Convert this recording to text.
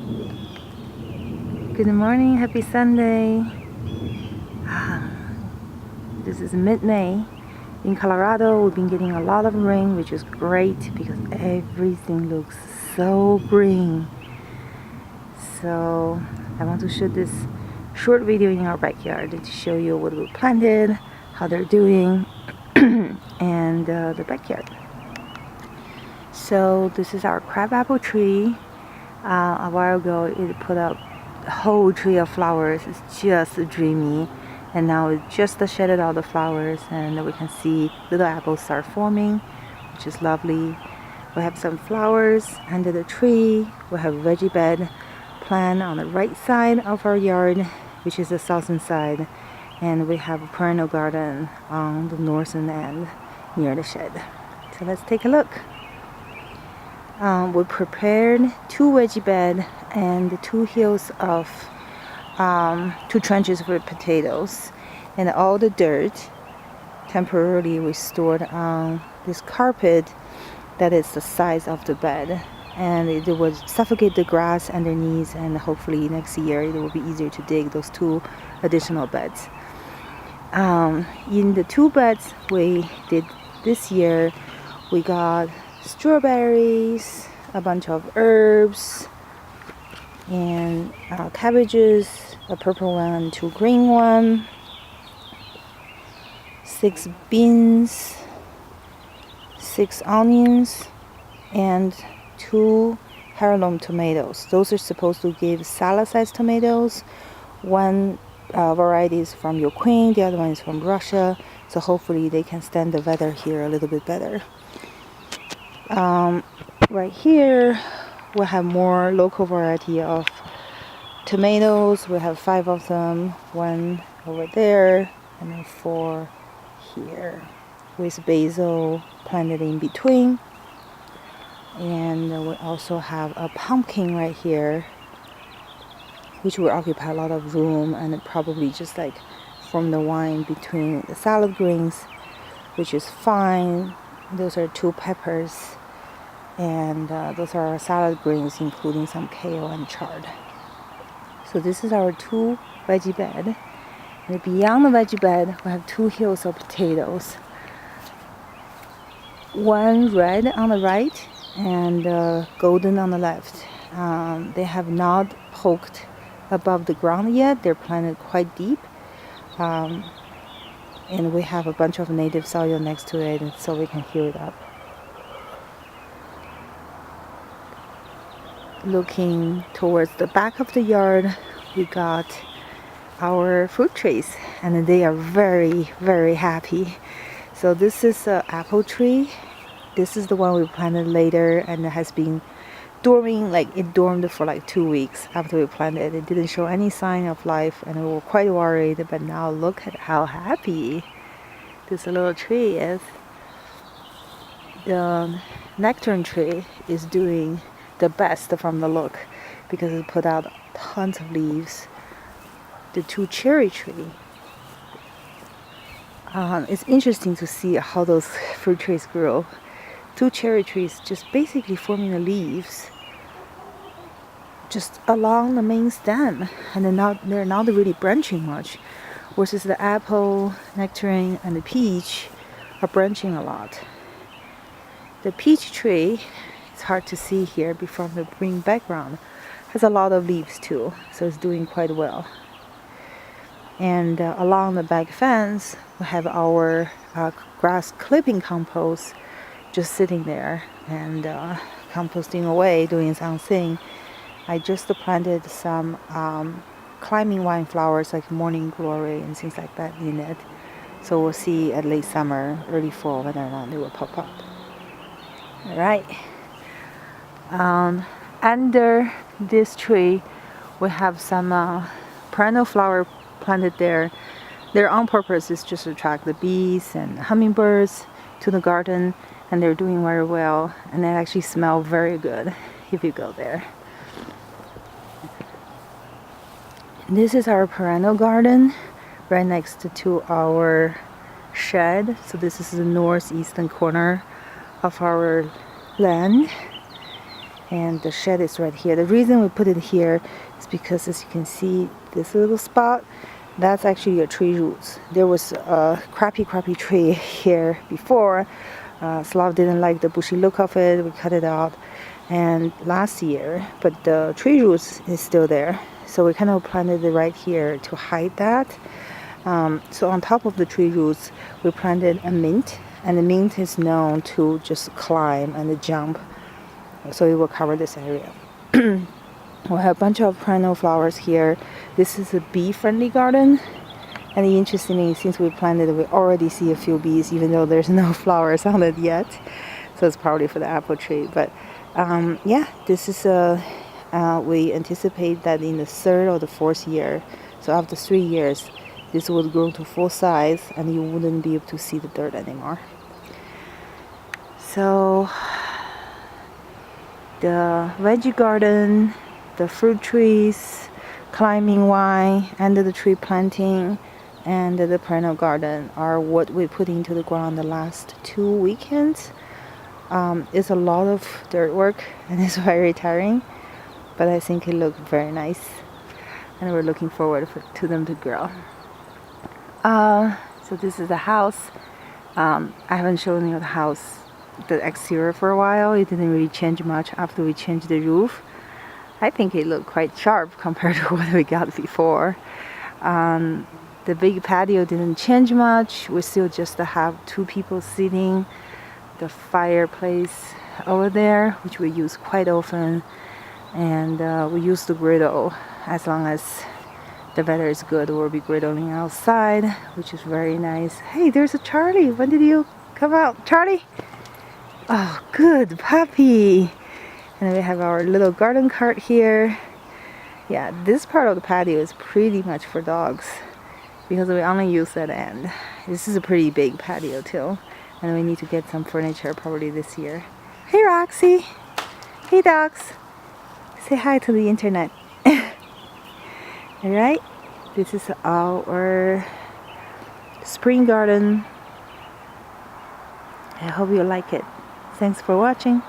Good morning, happy Sunday. This is mid-May. In Colorado, we've been getting a lot of rain, which is great because everything looks so green. So I want to shoot this short video in our backyard to show you what we planted, how they're doing, and the backyard. So this is our crabapple tree. A while ago, it put up a whole tree of flowers. It's just dreamy. And now it just shedded all the flowers, and we can see little apples start forming, which is lovely. We have some flowers under the tree. We have a veggie bed plant on the right side of our yard, which is the southern side. And we have a perennial garden on the northern end near the shed. So let's take a look. We prepared 2 veggie beds and 2 hills of 2 trenches for potatoes, and all the dirt temporarily we stored on this carpet that is the size of the bed, and it would suffocate the grass underneath, and hopefully next year it will be easier to dig those 2 additional beds. In the 2 beds we did this year, we got strawberries, a bunch of herbs, and cabbages, a purple one and 2 green one, 6 beans, 6 onions, and 2 heirloom tomatoes. Those are supposed to give salad-sized tomatoes. One variety is from Ukraine, the other one is from Russia, so hopefully they can stand the weather here a little bit better. Right here we have more local variety of tomatoes. We have 5 of them, 1 over there and then 4 here, with basil planted in between. And we also have a pumpkin right here, which will occupy a lot of room, and it probably just like form the wine between the salad greens, which is fine. Those are 2 peppers, and those are our salad greens, including some kale and chard. So this is our 2 veggie bed, and beyond the veggie bed we have 2 hills of potatoes. One red on the right and golden on the left. They have not poked above the ground yet. They're planted quite deep, and we have a bunch of native soil next to it, so we can heal it up. Looking towards the back of the yard, we got our fruit trees, and they are very, very happy. So this is an apple tree. This is the one we planted later, and it has been dorming, like it dormed for like 2 weeks after we planted it. It didn't show any sign of life, and we were quite worried, but now look at how happy this little tree is. The nectarine tree is doing the best from the look because it put out tons of leaves. The 2 cherry tree, it's interesting to see how those fruit trees grow. 2 cherry trees just basically forming the leaves just along the main stem, and they're not really branching much, versus the apple, nectarine, and the peach are branching a lot. The peach tree, it's hard to see here from the green background, has a lot of leaves too, so it's doing quite well. And along the back fence we have our grass clipping compost just sitting there and composting away, doing its own thing. I just planted some climbing vine flowers like morning glory and things like that in it, so we'll see at late summer, early fall, whether or not they will pop up. Alright, under this tree we have some perennial flower planted there. They're on purpose, it's just to attract the bees and hummingbirds to the garden, and they're doing very well, and they actually smell very good if you go there. This is our perennial garden right next to our shed. So this is the northeastern corner of our land, and the shed is right here. The reason we put it here is because, as you can see, this little spot, that's actually a tree roots. There was a crappy tree here before. Slav didn't like the bushy look of it. We cut it out and last year, but the tree roots is still there. So we kind of planted it right here to hide that. So on top of the tree roots, we planted a mint, and the mint is known to just climb and jump. So it will cover this area. We'll have a bunch of perennial flowers here. This is a bee-friendly garden. And interestingly, since we planted it, we already see a few bees, even though there's no flowers on it yet. So it's probably for the apple tree. But yeah, this is we anticipate that in the 3rd or the 4th year, so after 3 years, this would grow to full size and you wouldn't be able to see the dirt anymore. So the veggie garden, the fruit trees, climbing vine, and the tree planting, and the perennial garden are what we put into the ground the last 2 weekends. It's a lot of dirt work and it's very tiring, but I think it looked very nice and we're looking forward to them to grow. So this is the house. I haven't shown you the house, the exterior, for a while. It didn't really change much after we changed the roof. I think it looked quite sharp compared to what we got before. The big patio didn't change much. We still just have 2 people sitting. The fireplace over there, which we use quite often, and we use the griddle. As long as the weather is good, we'll be griddling outside, which is very nice. Hey, there's a Charlie. When did you come out, Charlie? Oh, good puppy. And we have our little garden cart here. Yeah, this part of the patio is pretty much for dogs because we only use that end. This is a pretty big patio too. And we need to get some furniture probably this year. Hey Roxy! Hey dogs! Say hi to the internet. Alright, this is our spring garden. I hope you like it. Thanks for watching.